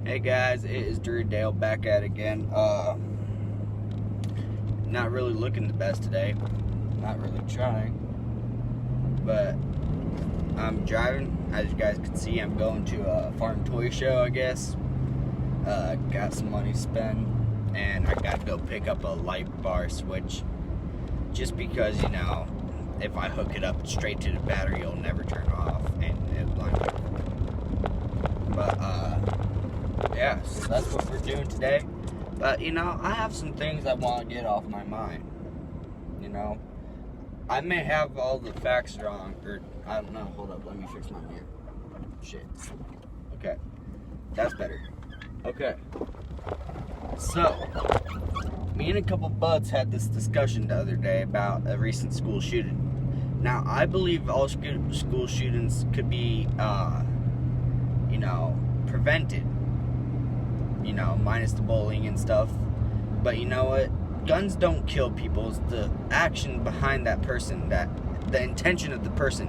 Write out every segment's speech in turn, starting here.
Hey guys, it is Drew Dale back at it again. Not really looking the best today. Not really trying. But I'm driving. As you guys can see, I'm going to a farm toy show, I guess. Got some money to spend. And I gotta go pick up a light bar switch. Just because, if I hook it up straight to the battery, it'll never turn off. And it'll blind me. But, yeah, so that's what we're doing today. But, I have some things I want to get off my mind. I may have all the facts wrong, or, I don't know, hold up, let me fix my mirror. Shit. Okay, that's better. Okay. So, me and a couple buds had this discussion the other day about a recent school shooting. Now, I believe all school shootings could be, prevented. Minus the bullying and stuff. But you know what? Guns don't kill people. It's the action behind that person, the intention of the person.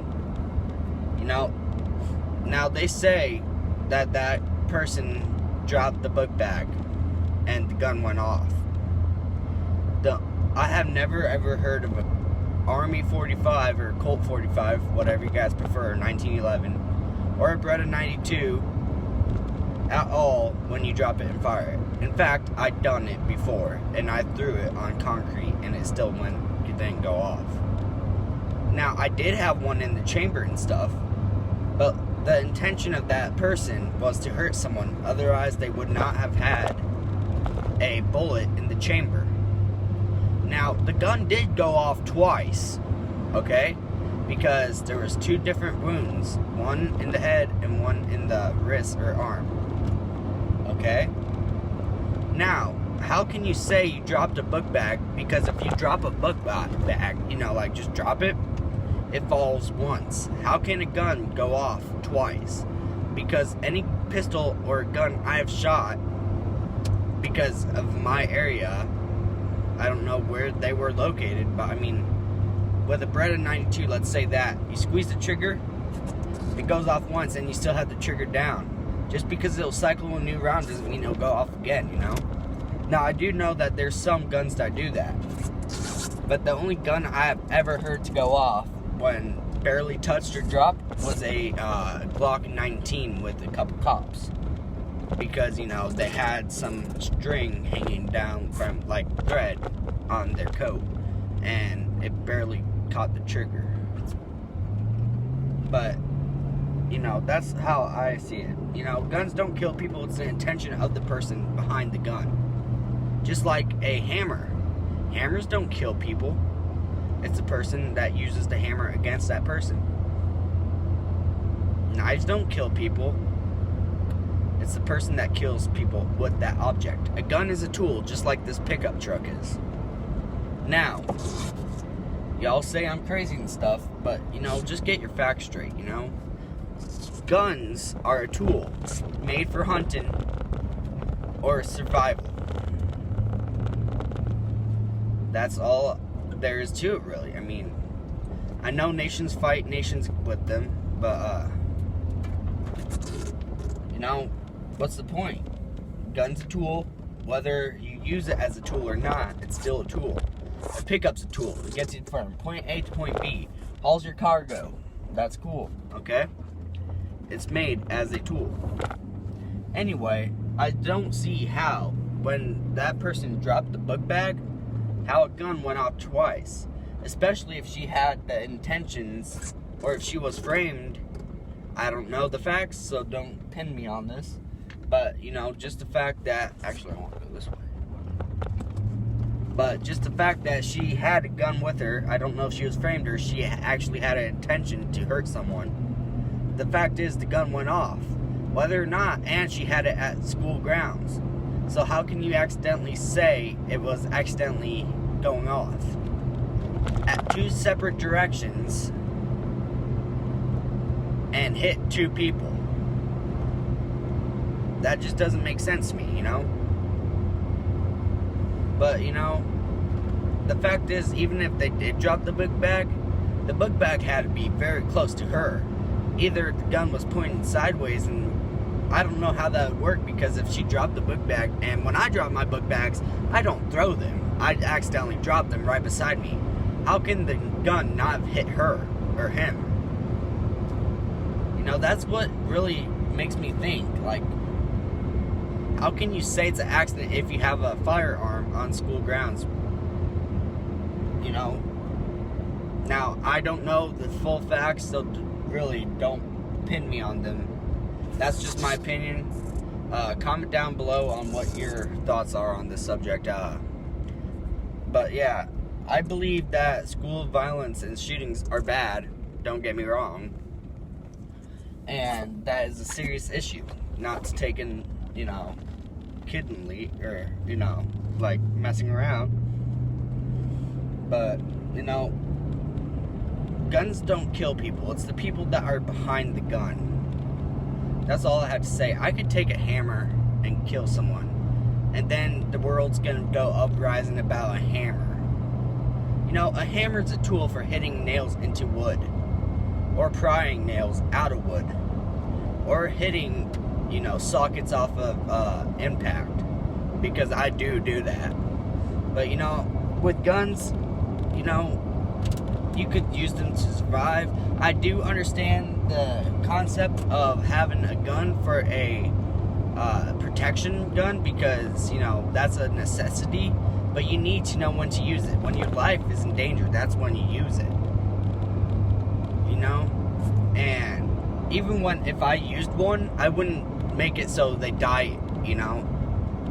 Now they say that person dropped the book bag and the gun went off. I have never ever heard of an Army 45 or Colt 45, whatever you guys prefer, 1911, or a Beretta 92 at all when you drop it and fire it. In fact, I've done it before, and I threw it on concrete, and it still didn't go off. Now, I did have one in the chamber and stuff, but the intention of that person was to hurt someone. Otherwise, they would not have had a bullet in the chamber. Now, the gun did go off twice, okay? Because there was two different wounds, one in the head and one in the wrist or arm. Okay? Now, how can you say you dropped a book bag? Because if you drop a book bag, just drop it, it falls once. How can a gun go off twice? Because any pistol or gun I have shot, because of my area, I don't know where they were located, but with a Beretta 92, let's say that, you squeeze the trigger, it goes off once and you still have the trigger down. Just because it'll cycle a new round doesn't mean it'll go off again, Now, I do know that there's some guns that do that. But the only gun I have ever heard to go off when barely touched or dropped was a Glock 19 with a couple cops. Because, they had some string hanging down from, thread on their coat. And it barely caught the trigger. But, that's how I see it. Guns don't kill people. It's the intention of the person behind the gun. Just like a hammer. Hammers don't kill people. It's the person that uses the hammer against that person. Knives don't kill people. It's the person that kills people with that object. A gun is a tool, just like this pickup truck is. Now, y'all say I'm crazy and stuff, but, just get your facts straight, Guns are a tool made for hunting or survival. That's all there is to it, really. I know nations fight nations with them, but, what's the point? Gun's a tool. Whether you use it as a tool or not, it's still a tool. A pickup's a tool. It gets you from point A to point B. Hauls your cargo. That's cool, okay? It's made as a tool. Anyway, I don't see how, when that person dropped the book bag, how a gun went off twice. Especially if she had the intentions, or if she was framed. I don't know the facts, so don't pin me on this. But, just the fact that... Actually, I want to go this way. But just the fact that she had a gun with her, I don't know if she was framed or she actually had an intention to hurt someone. The fact is, the gun went off. Whether or not, and she had it at school grounds. So how can you accidentally say it was accidentally going off? At two separate directions and hit two people. That just doesn't make sense to me, But, the fact is, even if they did drop the book bag had to be very close to her. Either the gun was pointed sideways and I don't know how that would work, because if she dropped the book bag, and when I drop my book bags, I don't throw them. I accidentally drop them right beside me. How can the gun not have hit her or him? You know, that's what really makes me think. Like, how can you say it's an accident if you have a firearm on school grounds? You know? Now, I don't know the full facts, so really don't pin me on them. That's just my opinion. Comment down below on what your thoughts are on this subject. But yeah, I believe that school violence and shootings are bad. Don't get me wrong. And that is a serious issue. Not taken, you know, kiddingly, or, you know, like messing around. But, you know, guns don't kill people. It's the people that are behind the gun. That's all I have to say. I could take a hammer and kill someone, and then the world's gonna go uprising about a hammer. You know, a hammer's a tool for hitting nails into wood, or prying nails out of wood, or hitting, you know, sockets off of impact, because I do that. But, you know, with guns, you know, you could use them to survive. I do understand the concept of having a gun for a protection gun, because, you know, that's a necessity, but you need to know when to use it. When your life is in danger, that's when you use it. You know? And even if I used one, I wouldn't make it so they die, you know?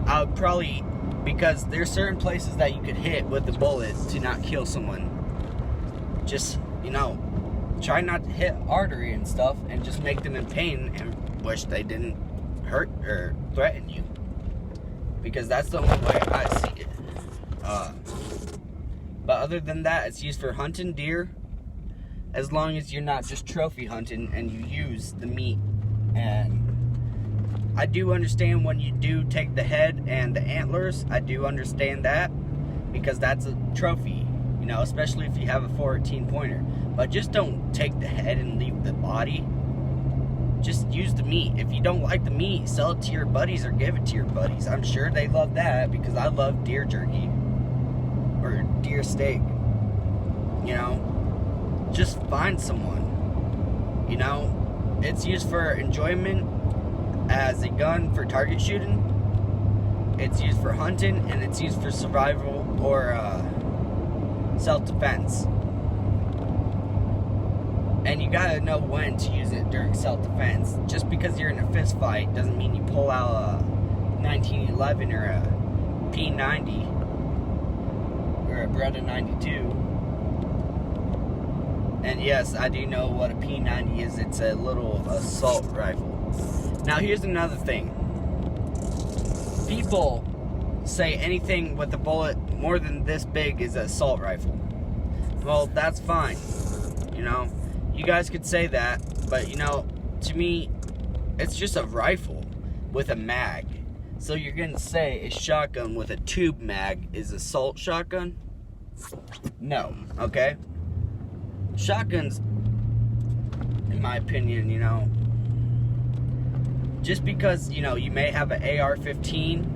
I would probably, because there's certain places that you could hit with the bullet to not kill someone. Just, you know, try not to hit artery and stuff, and just make them in pain and wish they didn't hurt or threaten you, because that's the only way I see it. But other than that, it's used for hunting deer, as long as you're not just trophy hunting and you use the meat. And I do understand when you do take the head and the antlers. I do understand that, because that's a trophy. You know, especially if you have a 14 pointer. But just don't take the head and leave the body. Just use the meat. If you don't like the meat, sell it to your buddies or give it to your buddies. I'm sure they love that, because I love deer jerky or deer steak. You know, just find someone. You know, it's used for enjoyment as a gun for target shooting. It's used for hunting, and it's used for survival or self-defense. And you gotta know when to use it during self-defense. Just because you're in a fist fight doesn't mean you pull out a 1911 or a P90 or a Beretta 92. And yes, I do know what a P90 is. It's a little assault rifle. Now here's another thing. People say anything with a bullet more than this big is an assault rifle. Well, that's fine. You know, you guys could say that, but, you know, to me, it's just a rifle with a mag. So you're gonna say a shotgun with a tube mag is assault shotgun? No, okay? Shotguns, in my opinion, you know, just because, you know, you may have an AR-15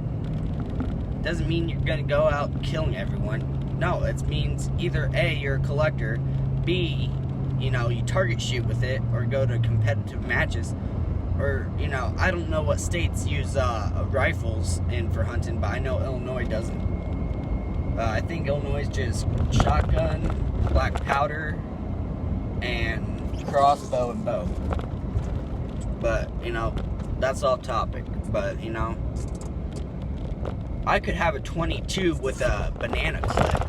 doesn't mean you're gonna go out killing everyone. No, it means either A, you're a collector, B, you know, you target shoot with it, or go to competitive matches, or, you know, I don't know what states use rifles in for hunting, but I know Illinois doesn't. I think Illinois is just shotgun, black powder, and crossbow and bow. But, you know, that's off topic. But, you know, I could have a 22 with a banana clip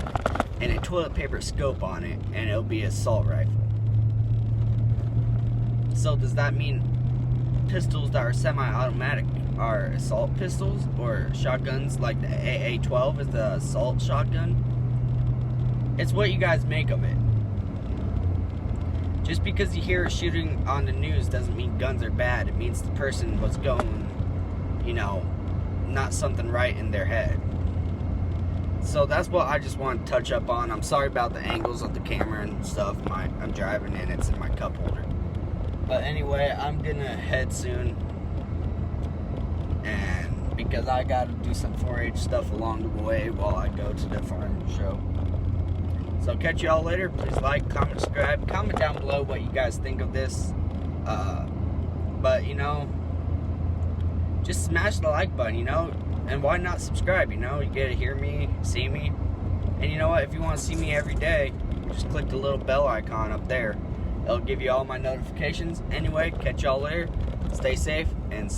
and a toilet paper scope on it, and it'll be an assault rifle. So does that mean pistols that are semi-automatic are assault pistols, or shotguns like the AA-12 is the assault shotgun? It's what you guys make of it. Just because you hear a shooting on the news doesn't mean guns are bad. It means the person was going, you know, not something right in their head. So that's what I just want to touch up on. I'm sorry about the angles of the camera and stuff. I'm driving and it's in my cup holder. But anyway, I'm gonna head soon. because I got to do some 4-H stuff along the way while I go to the farm show. So catch y'all later. Please like, comment, subscribe. Comment down below what you guys think of this. But, you know, just smash the like button, you know. And why not subscribe, you know? You get to hear me, see me. And you know what? If you want to see me every day, just click the little bell icon up there. It'll give you all my notifications. Anyway, catch y'all later. Stay safe and see